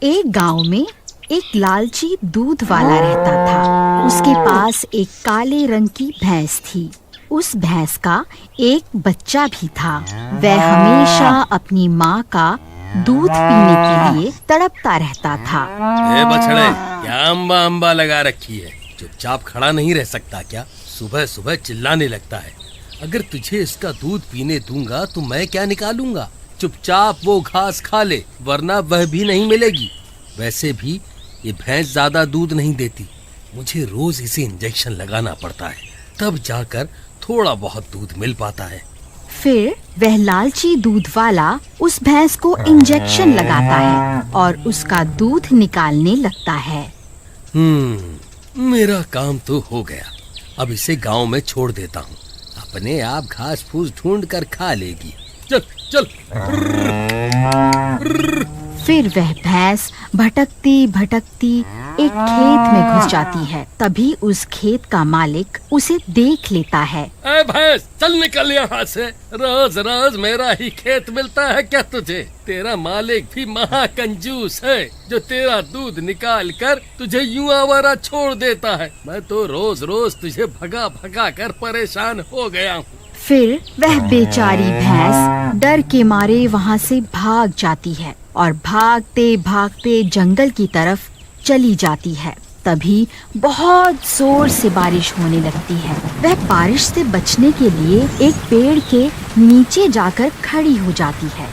एक गांव में एक लालची दूध वाला रहता था। उसके पास एक काले रंग की भैंस थी। उस भैंस का एक बच्चा भी था। वह हमेशा अपनी माँ का दूध पीने के लिए तड़पता रहता था। ए बछड़े, क्या अम्बा अम्बा लगा रखी है? चुपचाप खड़ा नहीं रह सकता क्या? सुबह सुबह चिल्लाने लगता है। अगर तुझे इसका दूध पीने दूंगा तो मैं क्या निकालूंगा? चुपचाप वो घास खा ले, वरना वह भी नहीं मिलेगी। वैसे भी ये भैंस ज्यादा दूध नहीं देती। मुझे रोज इसे इंजेक्शन लगाना पड़ता है, तब जाकर थोड़ा बहुत दूध मिल पाता है। फिर वह लालची दूध वाला उस भैंस को इंजेक्शन लगाता है और उसका दूध निकालने लगता है। मेरा काम तो हो गया। अब इसे गांव में छोड़ देता हूँ। अपने आप घास फूस ढूंढ कर खा लेगी। चल चल। फिर वह भैंस भटकती भटकती एक खेत में घुस जाती है। तभी उस खेत का मालिक उसे देख लेता है। ए भैंस, चल निकल यहाँ से। रोज रोज मेरा ही खेत मिलता है क्या तुझे? तेरा मालिक भी महाकंजूस है जो तेरा दूध निकाल कर तुझे यूं आवारा छोड़ देता है। मैं तो रोज रोज तुझे भगा भगा कर परेशान हो गया हूँ। फिर वह बेचारी भैंस डर के मारे वहाँ से भाग जाती है और भागते भागते जंगल की तरफ चली जाती है। तभी बहुत जोर से बारिश होने लगती है। वह बारिश से बचने के लिए एक पेड़ के नीचे जाकर खड़ी हो जाती है।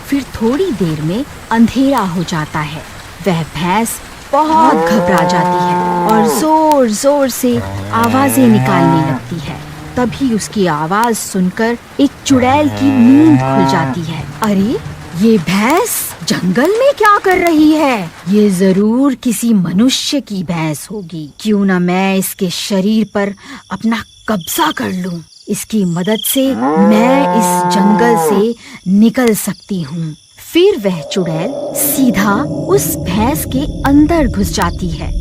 फिर थोड़ी देर में अंधेरा हो जाता है। वह भैंस बहुत घबरा जाती है और जोर जोर से आवाजें निकालने लगती है। तभी उसकी आवाज सुनकर एक चुड़ैल की नींद खुल जाती है। अरे, ये भैंस जंगल में क्या कर रही है? ये जरूर किसी मनुष्य की भैंस होगी। क्यों न मैं इसके शरीर पर अपना कब्जा कर लूं। इसकी मदद से मैं इस जंगल से निकल सकती हूँ। फिर वह चुड़ैल सीधा उस भैंस के अंदर घुस जाती है।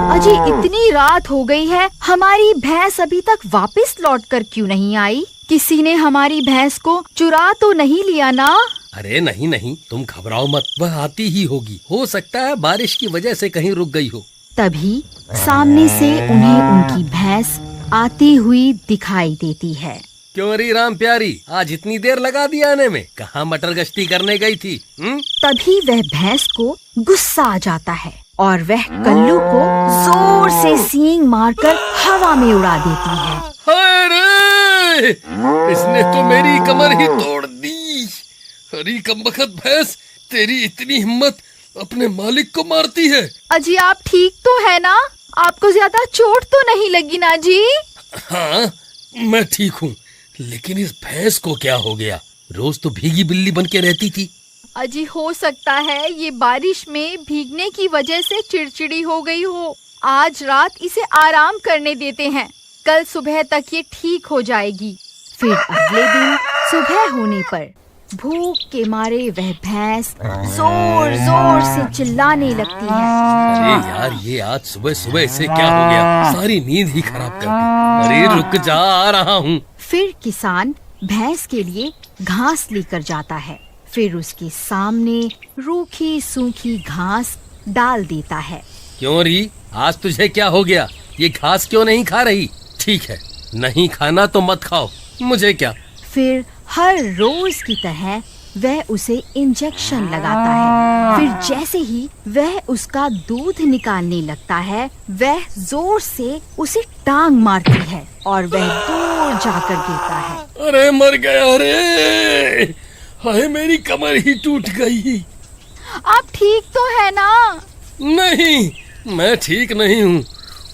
अजी, इतनी रात हो गई है, हमारी भैंस अभी तक वापस लौटकर क्यों नहीं आई? किसी ने हमारी भैंस को चुरा तो नहीं लिया ना? अरे नहीं नहीं, तुम घबराओ मत, वह आती ही होगी। हो सकता है बारिश की वजह से कहीं रुक गई हो। तभी सामने से उन्हें उनकी भैंस आती हुई दिखाई देती है। क्यों री राम प्यारी, आज इतनी देर लगा दी आने में? कहाँ मटर गश्ती करने गई थी? तभी वह भैंस को गुस्सा आ जाता है और वह कल्लू को जोर से सींग मारकर हवा में उड़ा देती है। अरे, इसने तो मेरी कमर ही तोड़ दी। अरे कमबख्त भैंस, तेरी इतनी हिम्मत, अपने मालिक को मारती है। अजी, आप ठीक तो है ना? आपको ज्यादा चोट तो नहीं लगी ना जी? हाँ, मैं ठीक हूँ, लेकिन इस भैंस को क्या हो गया? रोज तो भीगी बिल्ली बन के रहती थी। अजी, हो सकता है ये बारिश में भीगने की वजह से चिड़चिड़ी हो गई हो। आज रात इसे आराम करने देते हैं, कल सुबह तक ये ठीक हो जाएगी। फिर अगले दिन सुबह होने पर भूख के मारे वह भैंस जोर जोर से चिल्लाने लगती है। अरे यार, ये आज सुबह सुबह इसे क्या हो गया? सारी नींद ही खराब कर दी। अरे रुक जा, आ रहा हूँ। फिर किसान भैंस के लिए घास लेकर जाता है। फिर उसके सामने रूखी सूखी घास डाल देता है। क्यों री, आज तुझे क्या हो गया? ये घास क्यों नहीं खा रही? ठीक है, नहीं खाना तो मत खाओ, मुझे क्या। फिर हर रोज की तरह वह उसे इंजेक्शन लगाता है। फिर जैसे ही वह उसका दूध निकालने लगता है, वह जोर से उसे टांग मारती है और वह दूर जाकर गिरता है। अरे मर गया रे! हाय, मेरी कमर ही टूट गई। आप ठीक तो है ना? नहीं, मैं ठीक नहीं हूँ।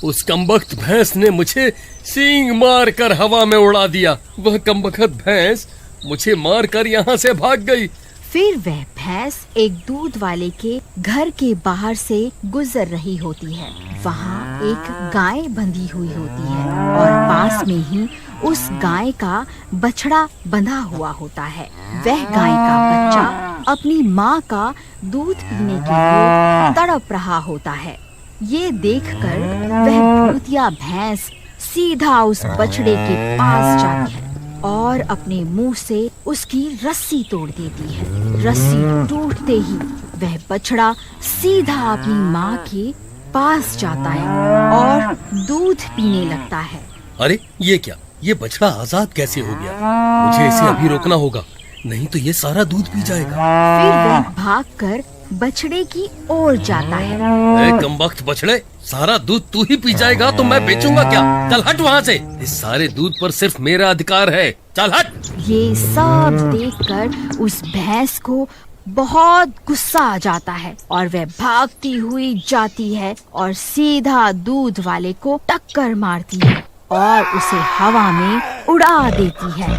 उस कमबख्त भैंस ने मुझे सींग मार कर हवा में उड़ा दिया। वह कमबख्त भैंस मुझे मार कर यहाँ से भाग गई। फिर वह भैंस एक दूध वाले के घर के बाहर से गुजर रही होती है। वहाँ एक गाय बंधी हुई होती है और पास में ही उस गाय का बछड़ा बंधा हुआ होता है। वह गाय का बच्चा अपनी माँ का दूध पीने के लिए तड़प रहा होता है। ये देखकर वह भूतिया भैंस सीधा उस बछड़े के पास जाती है और अपने मुंह से उसकी रस्सी तोड़ देती है। रस्सी टूटते ही वह बछड़ा सीधा अपनी माँ के पास जाता है और दूध पीने लगता है। अरे ये क्या, ये बछड़ा आजाद कैसे हो गया? मुझे इसे अभी रोकना होगा, नहीं तो ये सारा दूध पी जाएगा। फिर वह भागकर बछड़े की ओर जाता है। ए कमबख्त बछड़े, सारा दूध तू ही पी जाएगा तो मैं बेचूंगा क्या? चल हट वहाँ से, इस सारे दूध पर सिर्फ मेरा अधिकार है, चल हट। ये सब देखकर उस भैंस को बहुत गुस्सा आ जाता है और वह भागती हुई जाती है और सीधा दूध वाले को टक्कर मारती है और उसे हवा में उड़ा देती है।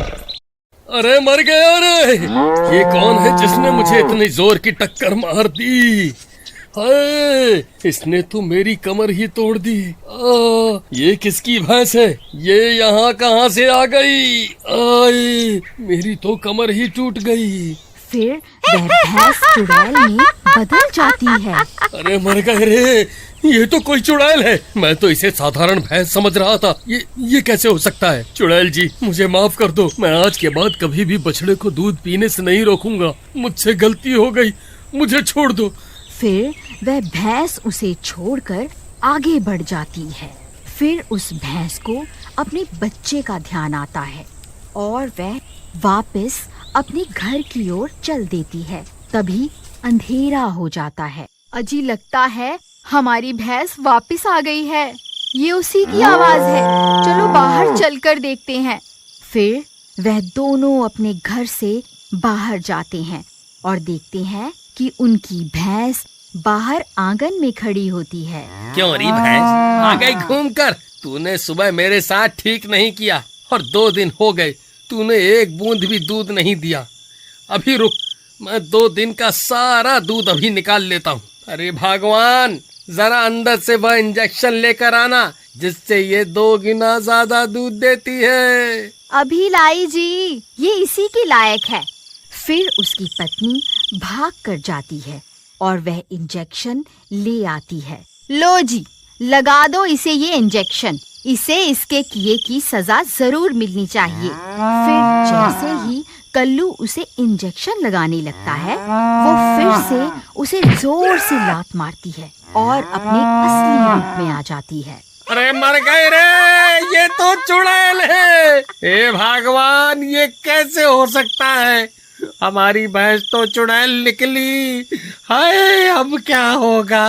अरे मर गया रे! ये कौन है जिसने मुझे इतनी जोर की टक्कर मार दी? हाय, इसने तो मेरी कमर ही तोड़ दी। ये किसकी भैंस है? ये यहाँ कहाँ से आ गई? आय, मेरी तो कमर ही टूट गई। फिर वह भैंस चुड़ैल में बदल जाती है। अरे मर गए रे! ये तो कोई चुड़ैल है, मैं तो इसे साधारण भैंस समझ रहा था। ये कैसे हो सकता है? चुड़ैल जी, मुझे माफ कर दो, मैं आज के बाद कभी भी बछड़े को दूध पीने से नहीं रोकूंगा। मुझसे गलती हो गई, मुझे छोड़ दो। फिर वह भैंस उसे छोड़कर आगे बढ़ जाती है। फिर उस भैंस को अपने बच्चे का ध्यान आता है और वह वापस अपने घर की ओर चल देती है। तभी अंधेरा हो जाता है। अजी, लगता है हमारी भैंस वापस आ गई है। ये उसी की आवाज है, चलो बाहर चलकर देखते हैं। फिर वह दोनों अपने घर से बाहर जाते हैं और देखते हैं कि उनकी भैंस बाहर आंगन में खड़ी होती है। क्यों री भैंस, आ गई घूमकर? तूने सुबह मेरे साथ ठीक नहीं किया और 2 दिन हो गए तूने एक बूंद भी दूध नहीं दिया। अभी रुक, मैं 2 दिन का सारा दूध अभी निकाल लेता हूँ। अरे भगवान, जरा अंदर से वह इंजेक्शन लेकर आना जिससे ये 2 गुना ज्यादा दूध देती है। अभी लाई जी, ये इसी के लायक है। फिर उसकी पत्नी भाग कर जाती है और वह इंजेक्शन ले आती है। लो जी, लगा दो इसे ये इंजेक्शन, इसे इसके किए की सजा जरूर मिलनी चाहिए। फिर जैसे ही कल्लू उसे इंजेक्शन लगाने लगता है, वो फिर से उसे जोर से लात मारती है और अपने असली रूप में आ जाती है। अरे मर गए रे, ये तो चुड़ैल है। हे भगवान, ये कैसे हो सकता है? हमारी भैंस तो चुड़ैल निकली। हाय, अब क्या होगा?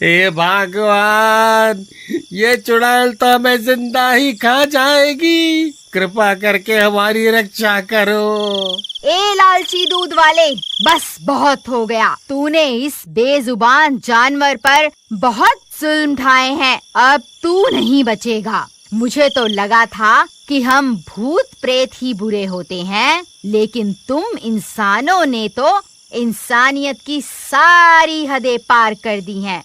हे भगवान, ये चुड़ैल तो हमें जिंदा ही खा जाएगी। कृपा करके हमारी रक्षा करो। ए लालची दूध वाले, बस बहुत हो गया। तूने इस बेजुबान जानवर पर बहुत जुल्म ढाए हैं, अब तू नहीं बचेगा। मुझे तो लगा था कि हम भूत प्रेत ही बुरे होते हैं, लेकिन तुम इंसानों ने तो इंसानियत की सारी हदें पार कर दी हैं।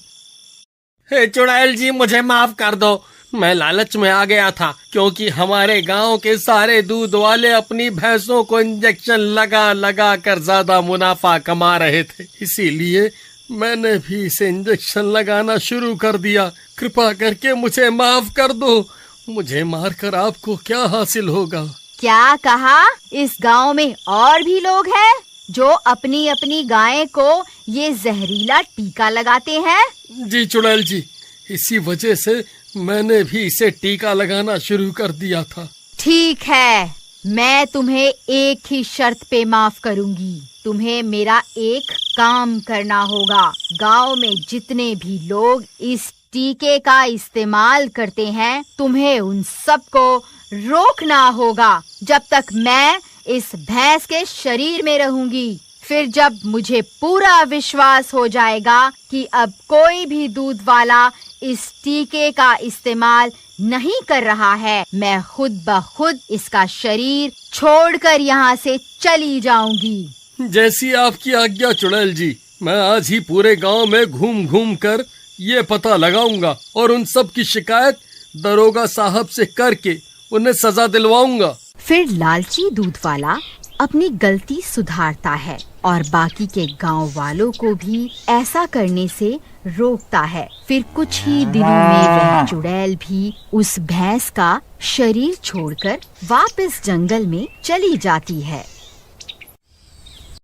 हे चुड़ैल जी, मुझे माफ कर दो, मैं लालच में आ गया था क्योंकि हमारे गांव के सारे दूध वाले अपनी भैंसों को इंजेक्शन लगा लगा कर ज्यादा मुनाफा कमा रहे थे, इसीलिए मैंने भी इसे इंजेक्शन लगाना शुरू कर दिया। कृपा करके मुझे माफ कर दो, मुझे मारकर आपको क्या हासिल होगा? क्या कहा? इस गांव में और भी लोग हैं जो अपनी अपनी गायें को ये जहरीला टीका लगाते हैं? जी चुड़ैल जी, इसी वजह से मैंने भी इसे टीका लगाना शुरू कर दिया था। ठीक है, मैं तुम्हें एक ही शर्त पे माफ करूंगी। तुम्हें मेरा एक काम करना होगा। गांव में जितने भी लोग इस टीके का इस्तेमाल करते हैं, तुम्हें उन सबको रोकना होगा जब तक मैं इस भैंस के शरीर में रहूंगी। फिर जब मुझे पूरा विश्वास हो जाएगा कि अब कोई भी दूध वाला इस टीके का इस्तेमाल नहीं कर रहा है, मैं खुद ब खुद इसका शरीर छोड़कर यहाँ से चली जाऊंगी। जैसी आपकी आज्ञा चुड़ैल जी, मैं आज ही पूरे गांव में घूम घूम कर ये पता लगाऊंगा और उन सब की शिकायत दरोगा साहब से करके उन्हें सजा दिलवाऊंगा। फिर लालची दूध वाला अपनी गलती सुधारता है और बाकी के गांव वालों को भी ऐसा करने से रोकता है। फिर कुछ ही दिनों में वह चुड़ैल भी उस भैंस का शरीर छोड़कर वापस जंगल में चली जाती है।